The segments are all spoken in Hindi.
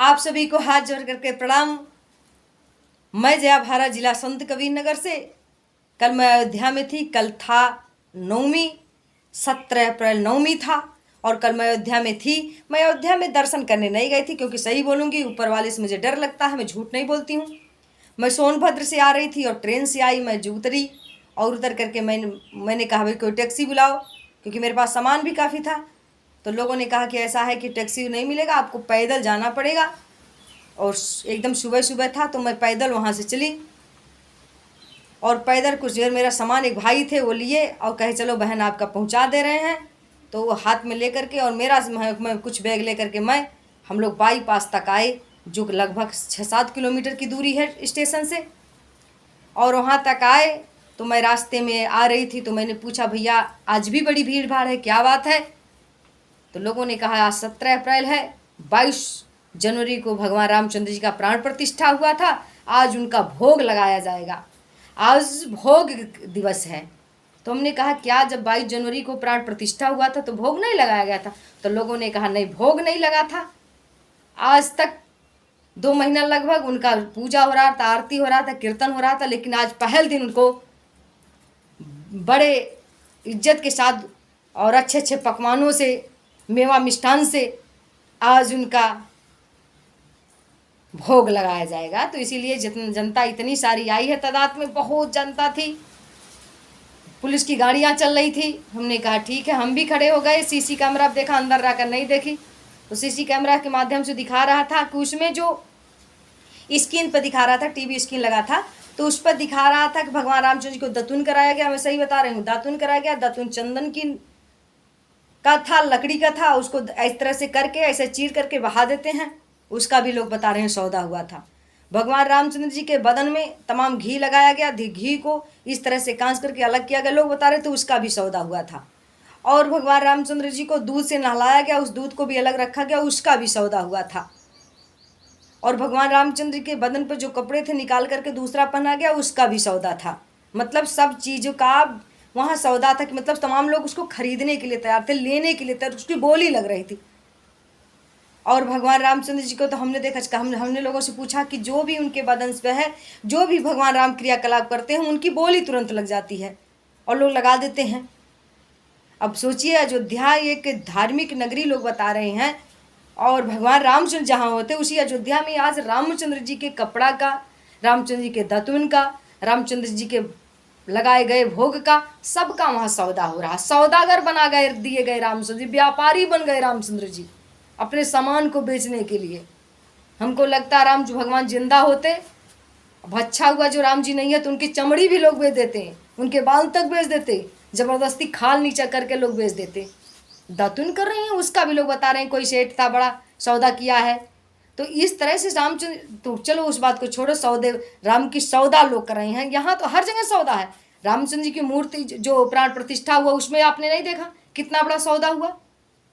आप सभी को हाथ जोड़ करके प्रणाम। मैं जया भारा, जिला संत कबीर नगर से। कल मैं अयोध्या में थी। कल था नवमी, 17 अप्रैल नवमी था और कल मैं अयोध्या में थी। मैं अयोध्या में दर्शन करने नहीं गई थी क्योंकि सही बोलूँगी ऊपर वाले से मुझे डर लगता है, मैं झूठ नहीं बोलती हूँ। मैं सोनभद्र से आ रही थी और ट्रेन से आई। मैं जो उतरी और उतर करके मैंने कहा भाई कोई टैक्सी बुलाओ, क्योंकि मेरे पास सामान भी काफ़ी था। तो लोगों ने कहा कि ऐसा है कि टैक्सी नहीं मिलेगा, आपको पैदल जाना पड़ेगा। और एकदम सुबह सुबह था तो मैं पैदल वहाँ से चली और पैदल कुछ देर मेरा सामान एक भाई थे वो लिए और कहे चलो बहन आपका पहुँचा दे रहे हैं। तो वो हाथ में लेकर के और मेरा मैं कुछ बैग लेकर के हम लोग बाईपास तक आए, जो लगभग 6-7 किलोमीटर की दूरी है स्टेशन से। और वहाँ तक आए तो मैं रास्ते में आ रही थी तो मैंने पूछा भैया आज भी बड़ी भीड़ भाड़ है, क्या बात है? तो लोगों ने कहा आज 17 अप्रैल है, 22 जनवरी को भगवान रामचंद्र जी का प्राण प्रतिष्ठा हुआ था, आज उनका भोग लगाया जाएगा, आज भोग दिवस है। तो हमने कहा क्या जब 22 जनवरी को प्राण प्रतिष्ठा हुआ था तो भोग नहीं लगाया गया था? तो लोगों ने कहा नहीं भोग नहीं लगा था, आज तक 2 महीना लगभग उनका पूजा हो रहा था, आरती हो रहा था, कीर्तन हो रहा था, लेकिन आज पहल दिन उनको बड़े इज्जत के साथ और अच्छे अच्छे पकवानों से, मेवा मिष्ठान से आज उनका भोग लगाया जाएगा। तो इसीलिए जितनी जनता इतनी सारी आई है, तादाद में बहुत जनता थी, पुलिस की गाड़ियां चल रही थी। हमने कहा ठीक है, हम भी खड़े हो गए। सीसी कैमरा देखा, अंदर रहकर नहीं देखी। तो सीसी कैमरा के माध्यम से दिखा रहा था कि उसमें जो स्क्रीन पर दिखा रहा था, टीवी स्क्रीन लगा था, तो उस पर दिखा रहा था कि भगवान रामचंद्र जी को दातून कराया गया। मैं सही बता रही हूँ, दातून कराया गया। दातून चंदन का था, लकड़ी का था, उसको इस तरह से करके ऐसे चीर करके बहा देते हैं, उसका भी लोग बता रहे हैं सौदा हुआ था। भगवान रामचंद्र जी के बदन में तमाम घी लगाया गया, घी को इस तरह से कांच करके अलग किया गया, लोग बता रहे थे उसका भी सौदा हुआ था। और भगवान रामचंद्र जी को दूध से नहलाया गया, उस दूध को भी अलग रखा गया, उसका भी सौदा हुआ था। और भगवान रामचंद्र के बदन पर जो कपड़े थे निकाल करके दूसरा पहना गया, उसका भी सौदा था। मतलब सब चीज़ों का वहाँ सौदा था कि मतलब तमाम लोग उसको खरीदने के लिए तैयार थे, लेने के लिए तैयार, उसकी बोली लग रही थी। और भगवान रामचंद्र जी को तो हमने देखा, हमने लोगों से पूछा कि जो भी उनके बदन पे है, जो भी भगवान राम क्रियाकलाप करते हैं, उनकी बोली तुरंत लग जाती है और लोग लगा देते हैं। अब सोचिए, अयोध्या एक धार्मिक नगरी लोग बता रहे हैं और भगवान रामचंद्र जहाँ होते उसी अयोध्या में आज रामचंद्र जी के कपड़ा का, रामचंद्र जी के दातून का, रामचंद्र जी के लगाए गए भोग का, सबका वहाँ सौदा हो रहा। सौदागर बना गए, दिए गए रामचंद्र जी, व्यापारी बन गए रामचंद्र जी अपने सामान को बेचने के लिए। हमको लगता है राम जी भगवान जिंदा होते, अब अच्छा हुआ जो राम जी नहीं है, तो उनकी चमड़ी भी लोग बेच देते हैं, उनके बाल तक बेच देते, जबरदस्ती खाल नीचा करके लोग बेच देते। दातुन कर रहे हैं, उसका भी लोग बता रहे हैं कोई सेठ था बड़ा सौदा किया है। तो इस तरह से रामचंद्र, तो चलो उस बात को छोड़ो, सौदे राम की सौदा लोग कर रहे हैं। यहाँ तो हर जगह सौदा है। रामचंद्र जी की मूर्ति जो प्राण प्रतिष्ठा हुआ उसमें आपने नहीं देखा कितना बड़ा सौदा हुआ?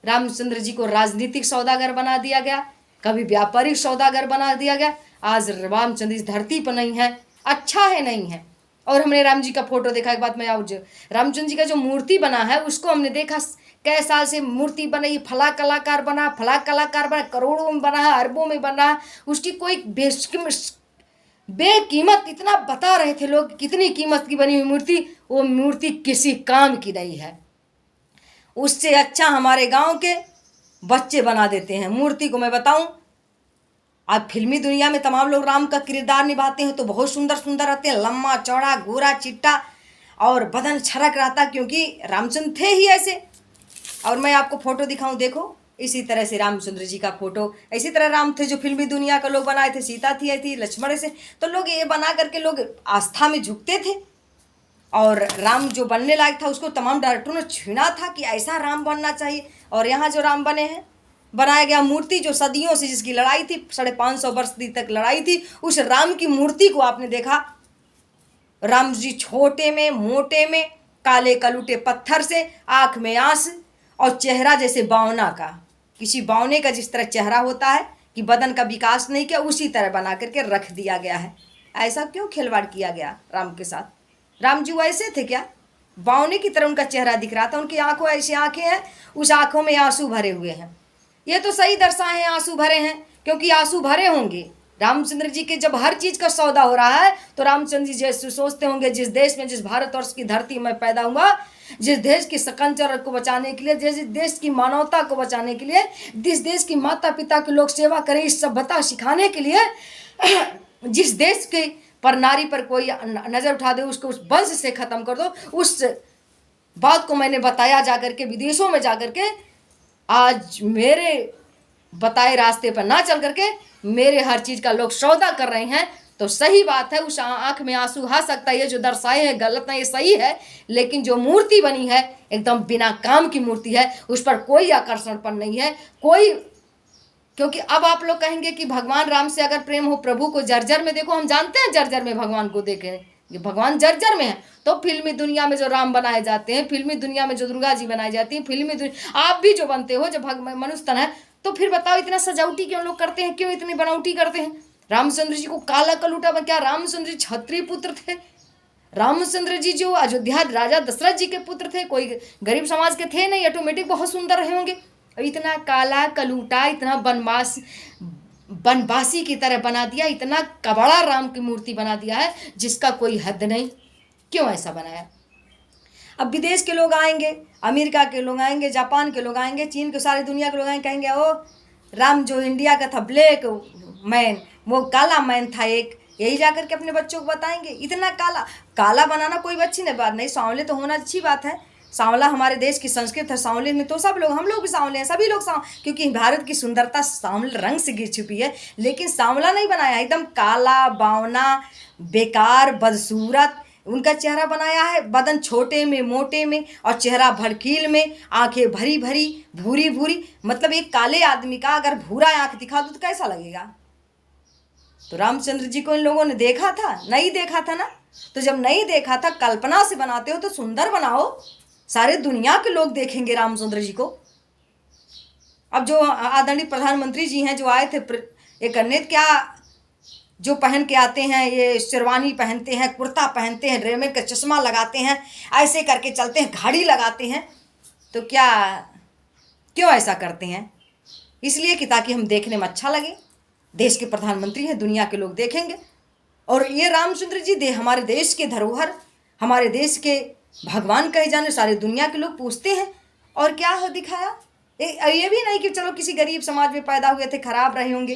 रामचंद्र जी को राजनीतिक सौदागर बना दिया गया, कभी व्यापारिक सौदागर बना दिया गया। आज रामचंद्र इस धरती पर नहीं है, अच्छा है नहीं है। और हमने राम जी का फोटो देखा, एक बात मैं रामचंद्र जी का जो मूर्ति बना है उसको हमने देखा कई साल से मूर्ति बनी, फला कलाकार बना, करोड़ों में बना है, अरबों में बना है, उसकी कोई बेकीमत इतना बता रहे थे लोग, कितनी कीमत की बनी हुई मूर्ति, वो मूर्ति किसी काम की नहीं है। उससे अच्छा हमारे गांव के बच्चे बना देते हैं मूर्ति को। मैं बताऊं, अब फिल्मी दुनिया में तमाम लोग राम का किरदार निभाते हैं तो बहुत सुंदर सुंदर रहते हैं, लम्बा चौड़ा गोरा चिट्टा और बदन छरक रहता, क्योंकि रामचंद्र थे ही ऐसे। और मैं आपको फोटो दिखाऊं, देखो इसी तरह से रामचंद्र जी का फोटो, इसी तरह राम थे जो फिल्मी दुनिया का लोग बनाए थे, सीता थी लक्ष्मण से, तो लोग ये बना करके लोग आस्था में झुकते थे। और राम जो बनने लायक था उसको तमाम डायरेक्टरों ने छीना था कि ऐसा राम बनना चाहिए। और यहाँ जो राम बने हैं, बनाया गया मूर्ति जो सदियों से जिसकी लड़ाई थी, 550 वर्ष तक लड़ाई थी, उस राम की मूर्ति को आपने देखा, राम जी छोटे में मोटे में, काले कलूटे पत्थर से, आँख में आंस और चेहरा जैसे बावना का, किसी बावने का जिस तरह चेहरा होता है कि बदन का विकास नहीं किया, उसी तरह बना करके रख दिया गया है। ऐसा क्यों खिलवाड़ किया गया राम के साथ? राम जी वैसे थे क्या? बावने की तरह उनका चेहरा दिख रहा था, उनकी आंखों ऐसी आंखें हैं, उस आंखों में आंसू भरे हुए हैं। ये तो सही दर्शाए हैं आंसू भरे हैं, क्योंकि आंसू भरे होंगे। रामचंद्र जी के जब हर चीज का सौदा हो रहा है तो रामचंद्र जी जैसे सोचते होंगे, जिस देश में, जिस भारतवर्ष की धरती में पैदा हुआ, जिस देश की सकंचर को बचाने के लिए, जिस देश की मानवता को बचाने के लिए, जिस देश की माता पिता के लोग सेवा करें, इस सभ्यता सिखाने के लिए, जिस देश के पर नारी पर कोई नजर उठा दे, उसको उस वंश से खत्म कर दो, उस बात को मैंने बताया जाकर के, विदेशों में जाकर के। आज मेरे बताए रास्ते पर ना चल करके मेरे हर चीज का लोग सौदा कर रहे हैं, तो सही बात है, उस आंख में आंसू आ सकता है। ये जो दर्शाए हैं गलत नहीं, ये सही है, लेकिन जो मूर्ति बनी है एकदम बिना काम की मूर्ति है, उस पर कोई आकर्षणपन नहीं है कोई। क्योंकि अब आप लोग कहेंगे कि भगवान राम से अगर प्रेम हो, प्रभु को जर्जर में देखो। हम जानते हैं जर्जर में भगवान को देखें, ये भगवान जर्जर में है। तो फिल्मी दुनिया में जो राम बनाए जाते हैं, फिल्मी दुनिया में जो दुर्गा जी बनाई जाती हैं, फिल्मी दुनिया आप भी जो बनते हो, जब मनुष्य तन है, तो फिर बताओ इतना सजावटी क्यों लोग करते हैं, क्यों इतनी बनावटी करते हैं। रामचंद्र जी को काला कलूटा क्या रामचंद्र जी क्षत्रिय पुत्र थे? रामचंद्र जी जो अयोध्या राजा दशरथ जी के पुत्र थे, कोई गरीब समाज के थे नहीं, ऑटोमेटिक बहुत सुंदर रहे होंगे। इतना काला कलूटा, इतना बनवासी की तरह बना दिया, इतना कबड़ा राम की मूर्ति बना दिया है जिसका कोई हद नहीं। क्यों ऐसा बनाया? अब विदेश के लोग आएंगे, अमेरिका के लोग आएंगे, जापान के लोग आएंगे, चीन के, सारी दुनिया के लोग आएंगे, कहेंगे ओ राम जो इंडिया का था ब्लैक मैन, वो काला मैन था एक। यही जाकर के अपने बच्चों को बताएंगे। इतना काला बनाना कोई अच्छी नहीं बात नहीं, सांवले तो होना अच्छी बात है। सांवला हमारे देश की संस्कृत है, सांवले में तो सब लोग, हम लोग भी सांवले हैं, सभी लोग क्योंकि भारत की सुंदरता सांवले रंग से घिर छुपी है। लेकिन सांवला नहीं बनाया, एकदम काला बावना बेकार बदसूरत उनका चेहरा बनाया है। बदन छोटे में, मोटे में, और चेहरा भड़कील में, आंखें भरी भरी, भूरी भूरी। मतलब एक काले आदमी का अगर भूरा आंख दिखा दो तो कैसा लगेगा? तो रामचंद्र जी को इन लोगों ने देखा था? नहीं देखा था ना। तो जब नहीं देखा था, कल्पना से बनाते हो तो सुंदर बनाओ, सारे दुनिया के लोग देखेंगे रामचंद्र जी को। अब जो आदरणीय प्रधानमंत्री जी हैं, जो आए थे, एक अन्य क्या जो पहन के आते हैं, ये शेरवानी पहनते हैं, कुर्ता पहनते हैं, रेमंड का चश्मा लगाते हैं, ऐसे करके चलते हैं, घड़ी लगाते हैं, तो क्यों ऐसा करते हैं? इसलिए कि ताकि हम देखने में अच्छा लगे। देश के प्रधानमंत्री हैं, दुनिया के लोग देखेंगे। और ये रामचंद्र जी हमारे देश के धरोहर, हमारे देश के भगवान कहे जाने, सारे दुनिया के लोग पूछते हैं। और क्या हो दिखाया? ये भी नहीं कि चलो किसी गरीब समाज में पैदा हुए थे, खराब रहे होंगे,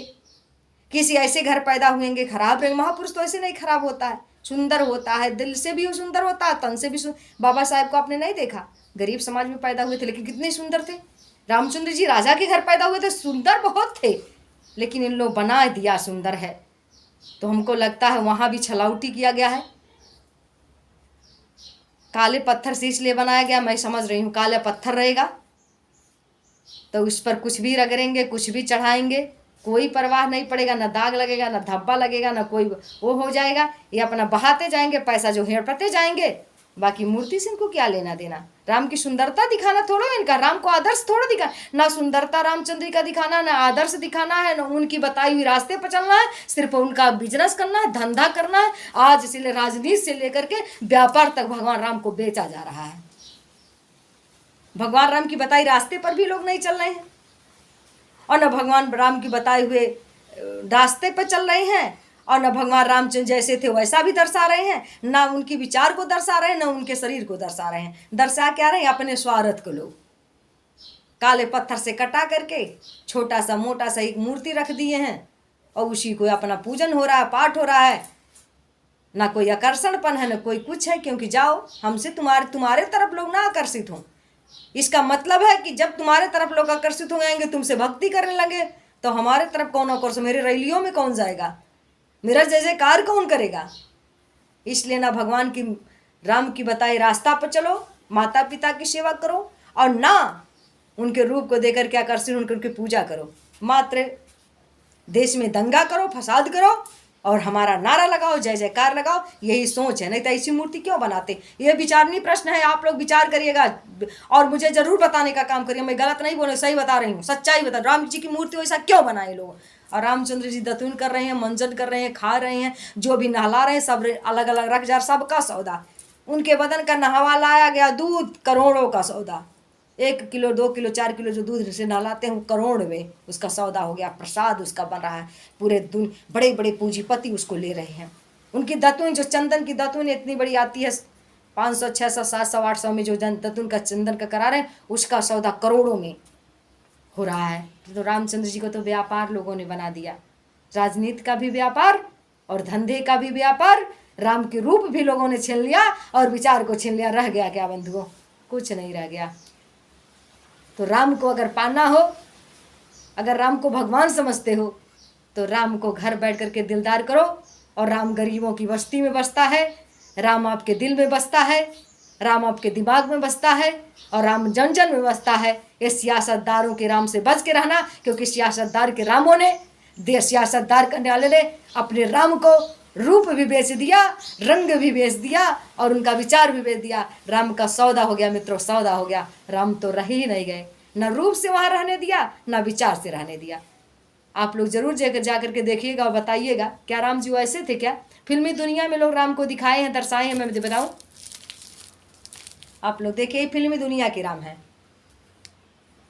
किसी ऐसे घर पैदा हुएंगे, खराब रहे। महापुरुष तो ऐसे नहीं खराब होता है, सुंदर होता है, दिल से भी सुंदर होता है, तन से भी बाबा साहब को आपने नहीं देखा? गरीब समाज में पैदा हुए थे लेकिन कितने सुंदर थे। रामचंद्र जी राजा के घर पैदा हुए थे, सुंदर बहुत थे, लेकिन इन लोग बना दिया सुंदर है। तो हमको लगता है वहां भी छलावटी किया गया है। काले पत्थर से इसलिए बनाया गया, मैं समझ रही हूँ, काला पत्थर रहेगा तो उस पर कुछ भी रगड़ेंगे, कुछ भी चढ़ाएंगे, कोई परवाह नहीं पड़ेगा, ना दाग लगेगा, ना धब्बा लगेगा, ना कोई वो हो जाएगा। ये अपना बहाते जाएंगे, पैसा जो हेड़पते जाएंगे, बाकी मूर्ति से इनको क्या लेना देना। राम की सुंदरता दिखाना थोड़ा इनका, राम को आदर्श थोड़ा दिखा, ना सुंदरता रामचंद्र का दिखाना, ना आदर्श दिखाना है, ना उनकी बताई हुई रास्ते पर चलना है, सिर्फ उनका बिजनेस करना है, धंधा करना है। आज इसलिए राजनीति से लेकर के व्यापार तक भगवान राम को बेचा जा रहा है। भगवान राम की बताई रास्ते पर भी लोग नहीं चल रहे हैं, और न भगवान राम की बताए हुए रास्ते पर चल रहे हैं, और न भगवान रामचंद्र जैसे थे वैसा भी दर्शा रहे हैं, ना उनके विचार को दर्शा रहे हैं, ना उनके शरीर को दर्शा रहे हैं। दर्शा क्या रहे हैं? अपने स्वार्थ को। लोग काले पत्थर से कटा करके छोटा सा मोटा सा एक मूर्ति रख दिए हैं, और उसी को अपना पूजन हो रहा है, पाठ हो रहा है। ना कोई आकर्षणपन है, ना कोई कुछ है, क्योंकि जाओ हमसे तुम्हारे तरफ लोग ना आकर्षित हों। इसका मतलब है कि जब तुम्हारे तरफ लोग आकर्षित हो जाएंगे, तुमसे भक्ति करने लगे, तो हमारे तरफ कौन आकर्षित? मेरे रैलियों में कौन जाएगा? मेरा जैसे कार कौन करेगा? इसलिए ना भगवान की राम की बताई रास्ता पर चलो, माता पिता की सेवा करो, और ना उनके रूप को देकर के आकर्षित उनकी पूजा करो। मात्र देश में दंगा करो, फसाद करो, और हमारा नारा लगाओ, जय जयकार लगाओ, यही सोच है। नहीं तो ऐसी मूर्ति क्यों बनाते? ये विचारणीय प्रश्न है, आप लोग विचार करिएगा और मुझे जरूर बताने का काम करिए। मैं गलत नहीं बोले, सही बता रही हूँ, सच्चाई बता। राम जी की मूर्ति वैसा क्यों बनाए लोग? और रामचंद्र जी दतून कर रहे हैं, मंजन कर रहे हैं, खा रहे हैं, जो भी नहला रहे हैं, सब अलग अलग रख जा, सबका सौदा। उनके बदन का नहावा लाया गया दूध, करोड़ों का सौदा। 1 किलो 2 किलो 4 किलो जो दूध से नहलाते हैं वो करोड़ में उसका सौदा हो गया, प्रसाद उसका बन रहा है, पूरे बड़े बड़े पूंजीपति उसको ले रहे हैं। उनकी दतुन जो चंदन की दतुन इतनी बड़ी आती है 500 600 700 800 में जो दतुन का चंदन का करा रहे हैं उसका सौदा करोड़ों में हो रहा है। तो रामचंद्र जी को तो व्यापार लोगों ने बना दिया, राजनीति का भी व्यापार और धंधे का भी व्यापार। राम के रूप भी लोगों ने छीन लिया और विचार को छीन लिया। रह गया क्या बंधुओं? कुछ नहीं रह गया। तो राम को अगर पाना हो, अगर राम को भगवान समझते हो तो राम को घर बैठ करके दिलदार करो। और राम गरीबों की बस्ती में बसता है, राम आपके दिल में बसता है, राम आपके दिमाग में बसता है और राम जन जन में बसता है। ये सियासतदारों के राम से बच के रहना, क्योंकि सियासतदार के रामों ने सियासतदार करने वाले ने अपने राम को रूप भी बेच दिया, रंग भी बेच दिया और उनका विचार भी बेच दिया। राम का सौदा हो गया मित्रों, सौदा हो गया। राम तो रह ही नहीं गए, न रूप से वहाँ रहने दिया न विचार से रहने दिया। आप लोग जरूर जा करके देखिएगा और बताइएगा क्या राम जी ऐसे थे क्या? फिल्मी दुनिया में लोग राम को दिखाए हैं, दर्शाए हैं। मैं बताऊं, आप लोग देखिए फिल्मी दुनिया के राम हैं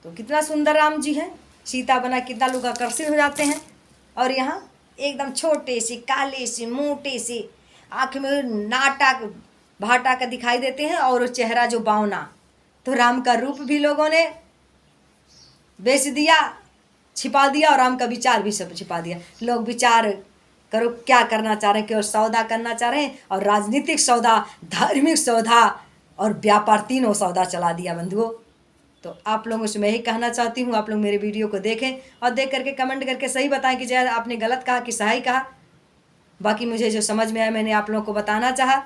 तो कितना सुंदर राम जी हैं। सीता बना कितना लोग आकर्षित हो जाते हैं। और यहाँ एकदम छोटे से काले से मोटे से, आँख में नाटा भाटा का दिखाई देते हैं और चेहरा जो बावना। तो राम का रूप भी लोगों ने बेच दिया, छिपा दिया और राम का विचार भी सब छिपा दिया। लोग विचार करो क्या करना चाह रहे हैं, केवल सौदा करना चाह रहे हैं और राजनीतिक सौदा, धार्मिक सौदा और व्यापार, तीनों सौदा चला दिया बंधुओं। तो आप लोगों से मैं यही कहना चाहती हूँ, आप लोग मेरे वीडियो को देखें और देख करके कमेंट करके सही बताएं कि जय आपने गलत कहा कि सही कहा। बाकी मुझे जो समझ में आया मैंने आप लोगों को बताना चाहा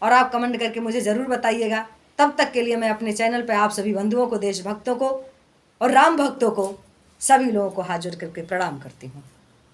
और आप कमेंट करके मुझे ज़रूर बताइएगा। तब तक के लिए मैं अपने चैनल पर आप सभी बंधुओं को, देशभक्तों को और राम भक्तों को, सभी लोगों को हाथ जोड़ करके प्रणाम करती हूँ।